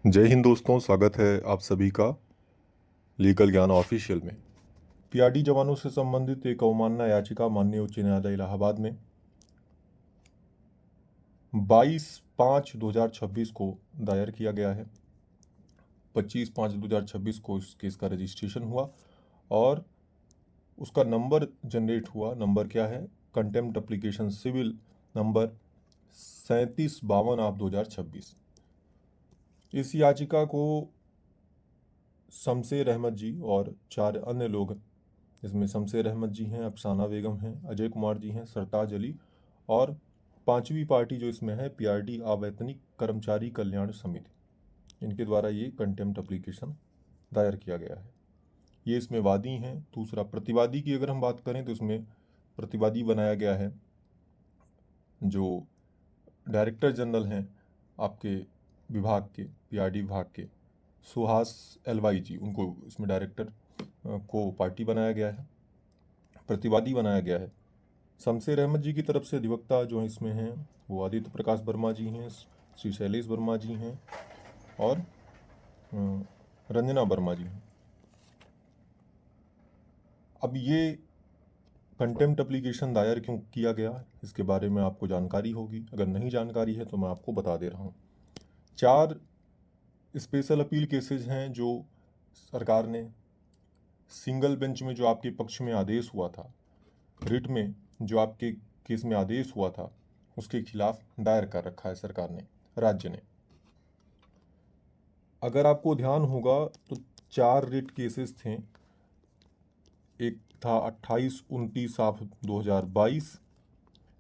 जय हिंद दोस्तों, स्वागत है आप सभी का लीगल ज्ञान ऑफिशियल में। पीआरडी जवानों से संबंधित एक अवमानना याचिका माननीय उच्च न्यायालय इलाहाबाद में 22/5/2026 को दायर किया गया है। 25/5/2026 को इस केस का रजिस्ट्रेशन हुआ और उसका नंबर जनरेट हुआ। नंबर क्या है? Contempt application civil number 3752/2026। इस याचिका को शमशेर अहमद जी और 4 अन्य लोग, इसमें शमशेर अहमद जी हैं, अफसाना बेगम हैं, अजय कुमार जी हैं, सरताज अली और 5वीं पार्टी जो इसमें है पीआरडी अवैतनिक कर्मचारी कल्याण समिति, इनके द्वारा ये कंटेम्प्ट एप्लीकेशन दायर किया गया है। ये इसमें वादी हैं। दूसरा, प्रतिवादी की अगर हम बात करें तो इसमें प्रतिवादी बनाया गया है जो डायरेक्टर जनरल हैं आपके विभाग के, पीआरडी विभाग के, सुहास एलवाई जी, उनको इसमें डायरेक्टर को पार्टी बनाया गया है, प्रतिवादी बनाया गया है। शमशेर अहमद जी की तरफ से अधिवक्ता जो इसमें हैं वो आदित्य प्रकाश वर्मा जी हैं, श्री शैलेश वर्मा जी हैं और रंजना वर्मा जी हैं। अब ये कंटेम्प्ट एप्लीकेशन दायर क्यों किया गया, इसके बारे में आपको जानकारी होगी। अगर नहीं जानकारी है तो मैं आपको बता दे रहा हूँ। 4 स्पेशल अपील केसेज हैं जो सरकार ने सिंगल बेंच में जो आपके पक्ष में आदेश हुआ था, रिट में जो आपके केस में आदेश हुआ था, उसके खिलाफ दायर कर रखा है सरकार ने, राज्य ने। अगर आपको ध्यान होगा तो 4 रिट केसेस थे। एक था 28/29/2022,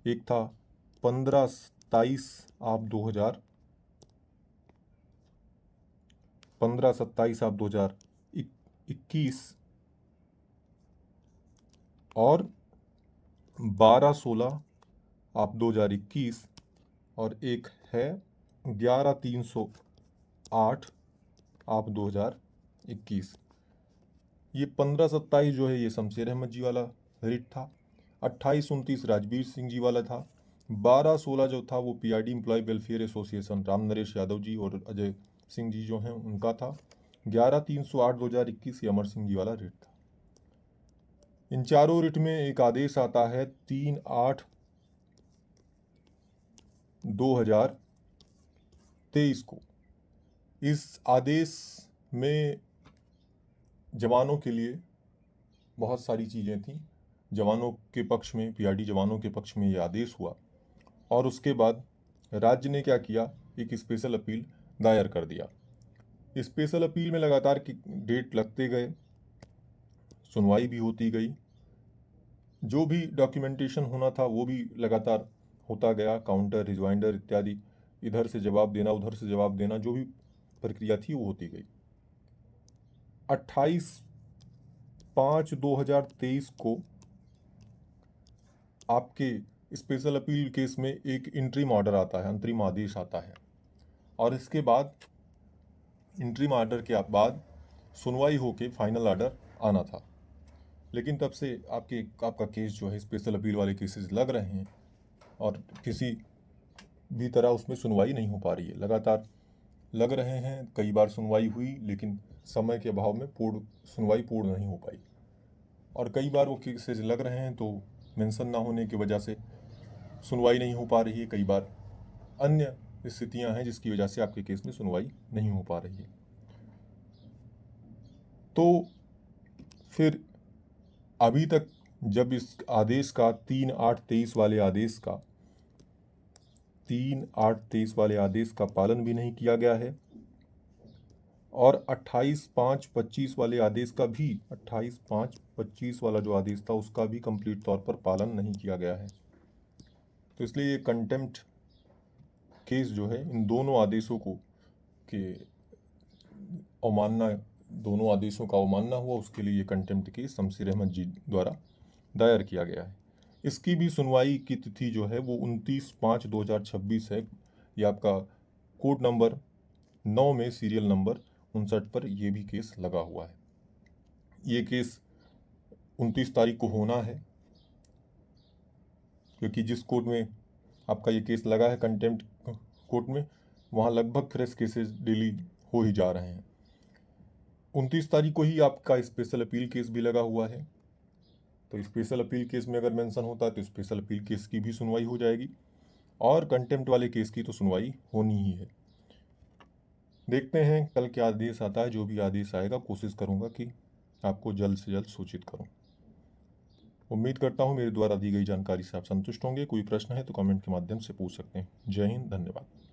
एक था 15/27/2021 और 12/16/2021 और एक है 11/308/2021। ये 15/27 जो है ये शमशेर अहमद जी वाला रिट था। 28/29 राजवीर सिंह जी वाला था। 12/16 जो था वो PRD employ welfare association Ram Naresh Yadav ji और अजय सिंह जी जो हैं उनका था। 11/308/2021 ये अमर सिंह जी वाला रिट था। इन चारों रिट में एक आदेश आता है 3/8/2023 को। इस आदेश में जवानों के लिए बहुत सारी चीज़ें थीं। जवानों के पक्ष में, पीआरडी जवानों के पक्ष में ये आदेश हुआ और उसके बाद राज्य ने क्या किया, एक स्पेशल अपील दायर कर दिया। स्पेशल अपील में लगातार की डेट लगते गए, सुनवाई भी होती गई, जो भी डॉक्यूमेंटेशन होना था वो भी लगातार होता गया, काउंटर, रिजवाइंडर इत्यादि, इधर से जवाब देना, उधर से जवाब देना, जो भी प्रक्रिया थी वो होती गई। 28/5/2023 को आपके स्पेशल अपील केस में एक इंटरिम ऑर्डर आता है, अंतरिम आदेश आता है और इसके बाद इंटरिम ऑर्डर के बाद सुनवाई होके फाइनल ऑर्डर आना था। लेकिन तब से आपका केस जो है, स्पेशल अपील वाले केसेस लग रहे हैं और किसी भी तरह उसमें सुनवाई नहीं हो पा रही है। लगातार लग रहे हैं, कई बार सुनवाई हुई लेकिन समय के अभाव में सुनवाई पूर्ण नहीं हो पाई और कई बार वो केसेस लग रहे हैं तो मेंशन ना होने की वजह से सुनवाई नहीं हो पा रही है। कई बार अन्य स्थितियां हैं जिसकी वजह से आपके केस में सुनवाई नहीं हो पा रही है। तो फिर अभी तक जब इस आदेश का 3/8/23 वाले आदेश का 3/8/23 वाले आदेश का पालन भी नहीं किया गया है और 28/5/25 वाले आदेश का भी 28/5/25 वाला जो आदेश था उसका भी कंप्लीट तौर पर पालन नहीं किया गया है। तो इसलिए ये कंटेम्प्ट केस जो है, इन दोनों आदेशों को के अवमानना, दोनों आदेशों का अवमानना हुआ, उसके लिए ये कंटेम्प्ट केस शमशेर अहमद जी द्वारा दायर किया गया है। इसकी भी सुनवाई की तिथि जो है वो 29/5/2026 है। ये आपका कोड नंबर 9 में सीरियल नंबर 59 पर ये भी केस लगा हुआ है। ये केस 29 तारीख को होना है क्योंकि जिस कोर्ट में आपका ये केस लगा है कंटेम्प्ट कोर्ट में, वहाँ लगभग फ्रेश केसेस डेली हो ही जा रहे हैं। 29 तारीख को ही आपका स्पेशल अपील केस भी लगा हुआ है, तो स्पेशल अपील केस में अगर मेंशन होता है तो स्पेशल अपील केस की भी सुनवाई हो जाएगी और कंटेम्प्ट वाले केस की तो सुनवाई होनी ही है। देखते हैं कल क्या आदेश आता है। जो भी आदेश आएगा कोशिश करूंगा कि आपको जल्द से जल्द सूचित करूं। उम्मीद करता हूं मेरे द्वारा दी गई जानकारी से आप संतुष्ट होंगे। कोई प्रश्न है तो कमेंट के माध्यम से पूछ सकते हैं। जय हिंद, धन्यवाद।